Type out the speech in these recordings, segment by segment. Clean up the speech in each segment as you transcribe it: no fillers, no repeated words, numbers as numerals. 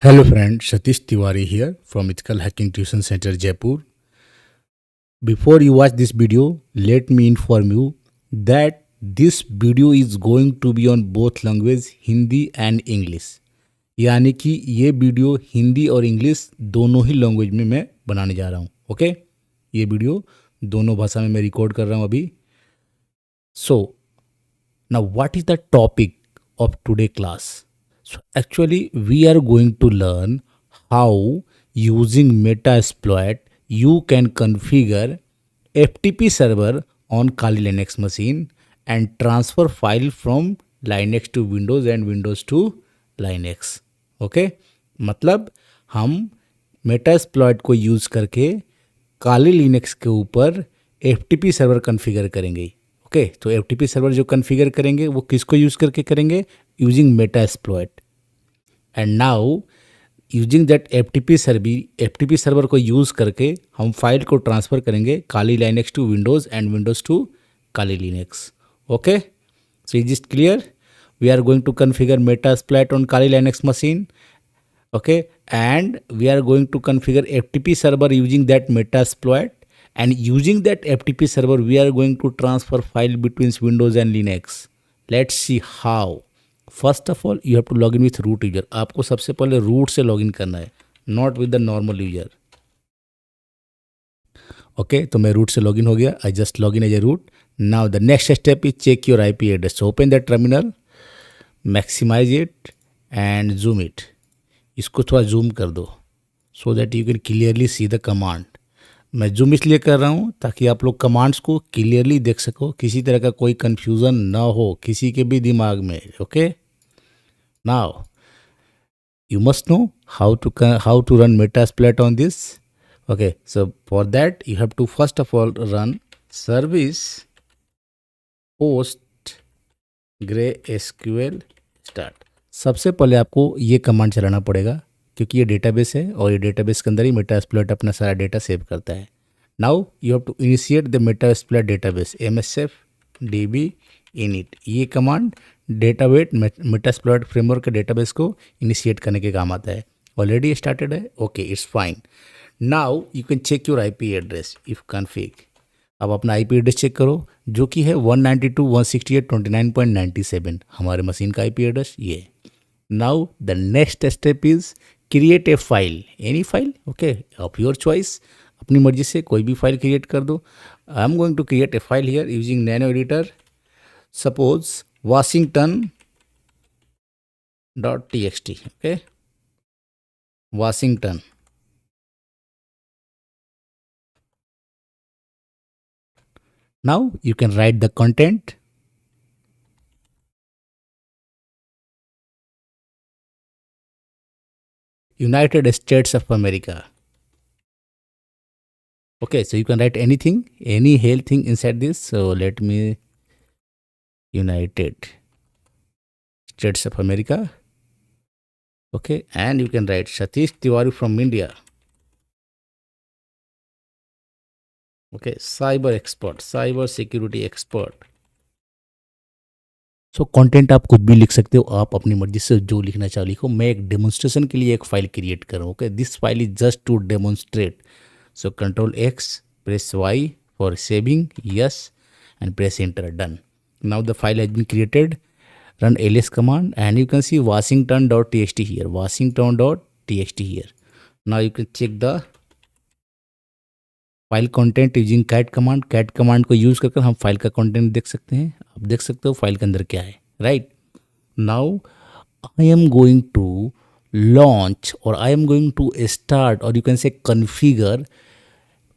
Hello friend, Satish Tiwari here from Ethical Hacking Tuition Center Jaipur. Before you watch this video, let me inform you that this video is going to be on both language Hindi and English. यानी कि ये video Hindi और English दोनों ही language में मैं बनाने जा रहा हूँ. ओके, ये वीडियो दोनों भाषा में मैं रिकॉर्ड कर रहा हूँ अभी. So now what is the topic of today class. So actually we are going to learn how using Metasploit you can configure FTP server on Kali Linux machine and transfer file from Linux to Windows and Windows to Linux. Okay, मतलब हम Metasploit को use करके काली Linux के ऊपर FTP server configure करेंगे. Okay, तो FTP server जो configure करेंगे वो किसको यूज़ करके करेंगे? Using Metasploit. And now using that FTP server को यूज़ करके हम फाइल को ट्रांसफ़र करेंगे Kali Linux to Windows and Windows to Kali Linux. Okay, so is it clear? We are going to configure Metasploit on Kali Linux machine. Okay, and we are going to configure FTP server using that Metasploit, and using that FTP server we are going to transfer file between Windows and Linux. Let's see how. First of all you have to log in with root user. आपको सबसे पहले root से login करना है, not with the normal user. Okay, तो मैं root से login हो गया. I just login as a root. Now the next step is check your IP address. So open the terminal, maximise it and zoom it. इसको थोड़ा zoom कर दो so that you can clearly see the command. मैं zoom इसलिए कर रहा हूँ ताकि आप लोग कमांड्स को क्लियरली देख सको, किसी तरह का कोई कन्फ्यूज़न ना हो किसी के भी दिमाग में. Okay, now you must know how to run Metasploit on this. Okay, so for that you have to first of all run service PostgreSQL start. सबसे पहले आपको ये कमांड चलाना पड़ेगा क्योंकि ये डेटाबेस है और ये डेटाबेस के अंदर ही Metasploit अपना सारा डेटा सेव करता है. Now you have to initiate the Metasploit database msf db init. ये कमांड डेटाबेस Metasploit फ्रेमवर्क के डेटाबेस को इनिशिएट करने के काम आता है. ऑलरेडी स्टार्टेड है. Okay, it's fine. Now you can check your IP address ifconfig. अब अपना IP एड्रेस चेक करो जो कि है 192.168.29.97 हमारे मशीन का IP एड्रेस ये. Now the next step is create a file, any file. Okay, of your choice, अपनी मर्जी से कोई भी फाइल क्रिएट कर दो. I am going to create a file here using nano editor. Suppose washington.txt. Okay, Washington. Now you can write the content. United States of America. Okay, so you can write anything, any hell thing inside this. So let me United States of America. Okay, and you can write Satish Tiwari from India. Okay, cyber expert, cyber security expert. So content आप खुद भी लिख सकते हो, आप अपनी मर्जी से जो लिखना चाहो लिखो. मैं एक डेमोन्स्ट्रेशन के लिए एक फाइल क्रिएट कर रहा हूँ. Okay, this file is just to demonstrate. So Ctrl+X, press Y for saving, yes, and press enter. Done. Now the file has been created. Run ls command and you can see washington.txt here, washington.txt here. Now you can check the file content using cat command. Cat command को use करके हम file का content देख सकते हैं. आप देख सकते हो फाइल के अंदर क्या है. Right. Now I am going to launch or I am going to start or you can say configure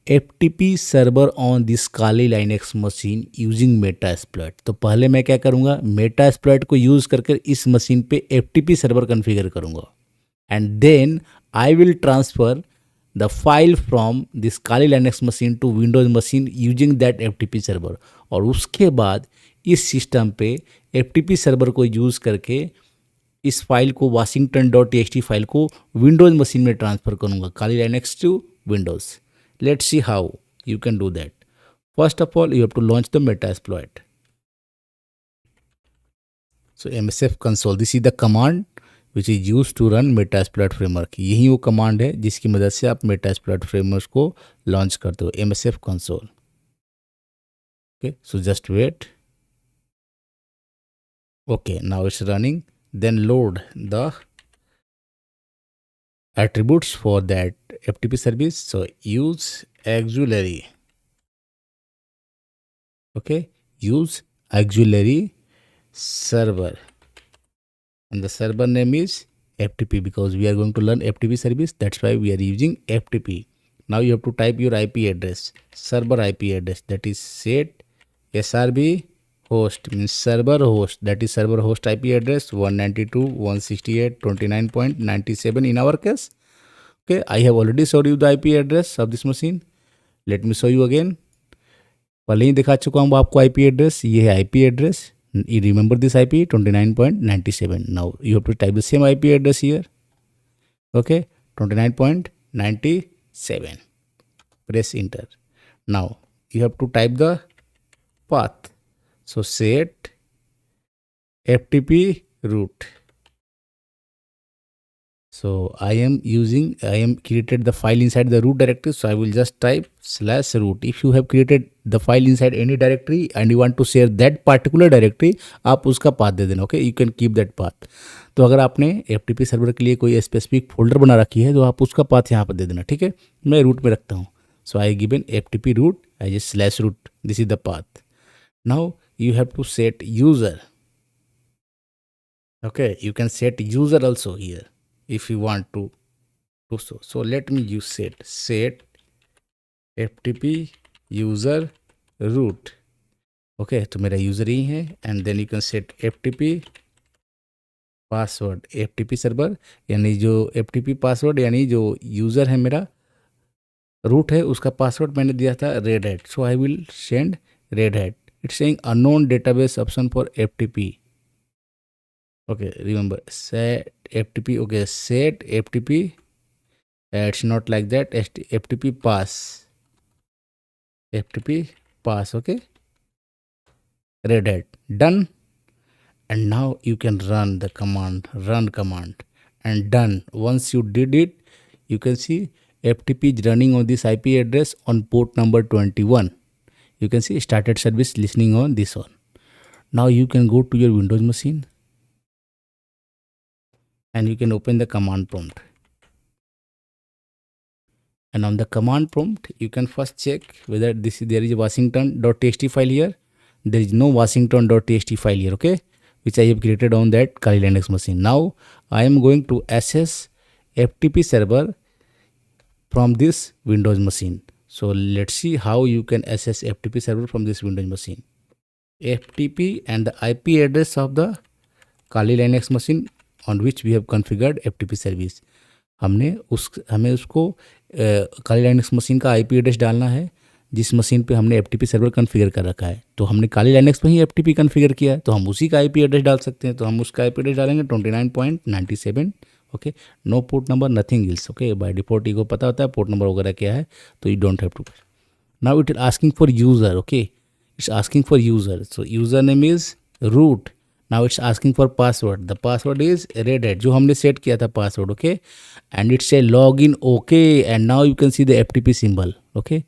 FTP server on this Kali Linux machine using Metasploit. तो पहले मैं क्या करूँगा, Metasploit को यूज़ करके इस मशीन पे FTP सर्वर कन्फिगर करूँगा and then I will transfer the file from this Kali Linux machine to Windows machine using that FTP server. और उसके बाद इस सिस्टम पे FTP सर्वर को यूज़ करके इस फाइल को washington.txt फाइल को विंडोज़ मशीन में ट्रांसफ़र करूँगा, Kali Linux to Windows. Let's see how you can do that. First of all, you have to launch the Metasploit. So msf console, this is the command which is use to run Metasploit framework. यही वो command है जिसकी मदद से आप Metasploit framework को launch करते हो, MSF console. Okay, so just wait. Okay, now it's running. Then load the attributes for that FTP service. So use auxiliary. Okay, use auxiliary server, and the server name is FTP because we are going to learn FTP service. That's why we are using FTP. Now you have to type your IP address, server IP address, that is set SRB host, means server host, that is server host IP address 192.168.29.97 in our case. Okay, I have already showed you the IP address of this machine. Let me show you again. पहले ही दिखा चुका हूँ आपको IP address. ये है IP address. You remember this IP 29.97. Now you have to type the same IP address here. Okay, 29.97. Press enter. Now you have to type the path. So set FTP root. So I am created the file inside the root directory. So I will just type /root. If you have created the file inside any directory and you want to share that particular directory, आप उसका path दे देना। Okay, you can keep that path. तो अगर आपने FTP server के लिए कोई specific folder बना रखी है तो आप उसका पाथ यहाँ पर दे देना। ठीक है, मैं रूट में रखता हूँ। So I given FTP root as a /root. This is the path. Now you have to set user. Okay, you can set user also here if you want to do so. So let me use set FTP user root. Okay, तो मेरा user ही है। And then you can set FTP password, FTP server यानी जो FTP password यानी जो user है मेरा रूट है उसका पासवर्ड मैंने दिया था red hat. So I will send red hat. It's saying unknown database option for FTP. Okay, remember set FTP. Okay, set FTP. It's not like that. FTP pass. FTP pass. Okay, red hat done. And now you can run the command, run command, and done. Once you did it, you can see FTP is running on this IP address on port number 21. You can see started service listening on this one. Now you can go to your Windows machine and you can open the command prompt. And on the command prompt, you can first check whether there is a washington.txt file here. There is no washington.txt file here, okay, which I have created on that Kali Linux machine. Now I am going to access FTP server from this Windows machine. So let's see how you can access FTP server from this Windows machine. FTP and the IP address of the Kali Linux machine on which we have configured FTP service. हमें उसको Kali Linux machine का IP address डालना है जिस machine पे हमने FTP server configure कर रखा है। तो हमने Kali Linux में ही FTP कॉन्फ़िगर किया है तो हम उसी का IP एड्रेस डाल सकते हैं। तो हम उसका IP एड्रेस डालेंगे 29.97। Okay, no port number, nothing else. Okay, by default को पता होता है पोर्ट नंबर वगैरह क्या है, तो you don't have to. Now it is asking for user. Okay, it's asking for user. So user name is root. Now it's asking for password. The password is red hat जो हमने set किया था password. Okay, and it's a login. Okay, and now you can see the FTP symbol. Okay,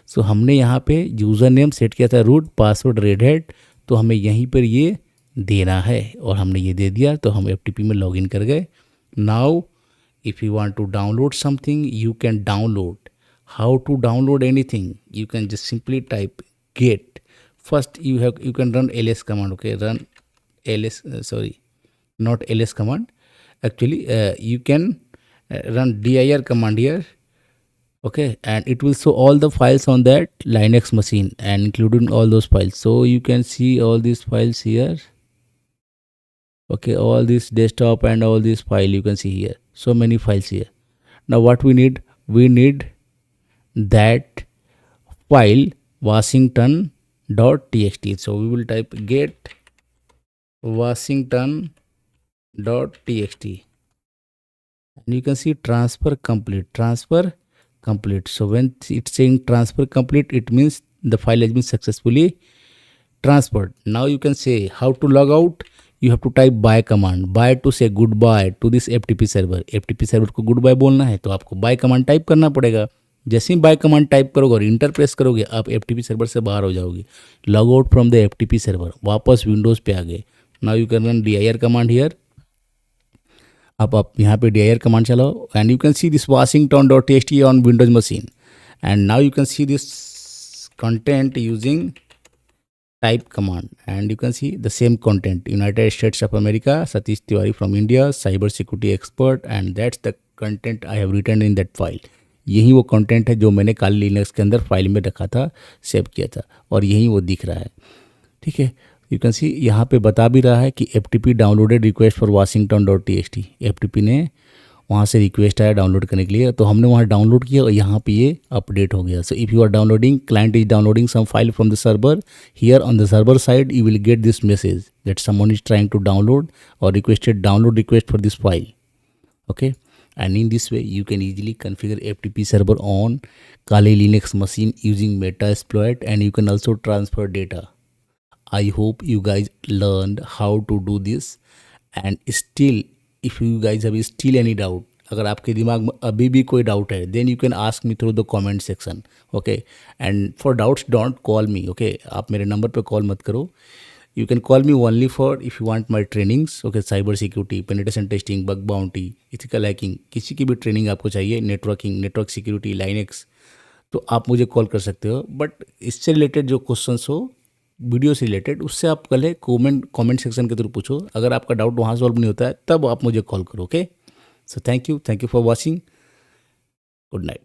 so हमने यहाँ पे user name set किया था root, password red hat, तो हमें यहीं पर ये देना है और हमने ये दे दिया तो हम FTP में लॉगिन कर गए। Now if you want to download something you can download. How to download anything? You can just simply type get. First you can run ls command. Okay, run ls, not ls command. Actually you can run dir command here. Okay, and it will show all the files on that Linux machine and including all those files. So you can see all these files here. Okay, all this desktop and all these file you can see here. So many files here. Now what we need that file washington.txt. So we will type get washington.txt and you can see transfer complete. So when it's saying transfer complete, it means the file has been successfully transferred. Now you can say how to log out. you have to type bye command. Bye to say goodbye to this FTP server. FTP server को good bye बोलना है तो आपको bye command type करना पड़ेगा. जैसे ही bye command type करोगे और इंटर प्रेस करोगे आप FTP सर्वर से बाहर हो जाओगे. Log out from the FTP server, वापस विंडोज़ पे आ गए. Now you can run dir command here. अब आप यहाँ पे dir कमांड चलाओ and you can see this washington.txt on Windows machine. And now you can see this content using type command, and you can see the same content: United States of America, Satish Tiwari from India, cyber security expert, and that's the content I have written in that file. यही वो content है जो मैंने काली Linux के अंदर file में रखा था, सेव किया था, और यही वो दिख रहा है. ठीक है, यू कैन सी यहाँ पे बता भी रहा है कि FTP downloaded request for washington.txt. FTP ने वहाँ से रिक्वेस्ट आया डाउनलोड करने के लिए, तो हमने वहाँ डाउनलोड किया और यहाँ पे ये अपडेट हो गया. So if you are downloading, client is downloading some file from the server, here on the server side you will get this message that someone is trying to download or requested download request for this file. Okay, and in this way you can easily configure FTP server on Kali Linux machine using Metasploit, and you can also transfer data. I hope you guys learned how to do this, and still if you guys have still any doubt, अगर आपके दिमाग में अभी भी कोई doubt है, then you can ask me through the comment section. Okay, and for doubts don't call me. Okay, आप मेरे नंबर पे कॉल मत करो. You can call me only for if you want my trainings. Okay, cyber security, penetration testing, bug bounty, ethical hacking, किसी की भी training आपको चाहिए, नेटवर्किंग, नेटवर्क सिक्योरिटी, लाइनेक्स, तो आप मुझे कॉल कर सकते हो. बट इससे रिलेटेड जो क्वेश्चंस हो वीडियो से रिलेटेड, उससे आप पहले कमेंट सेक्शन के थ्रू पूछो. अगर आपका डाउट वहाँ सॉल्व नहीं होता है तब आप मुझे कॉल करो. Okay, so thank you for watching. Good night.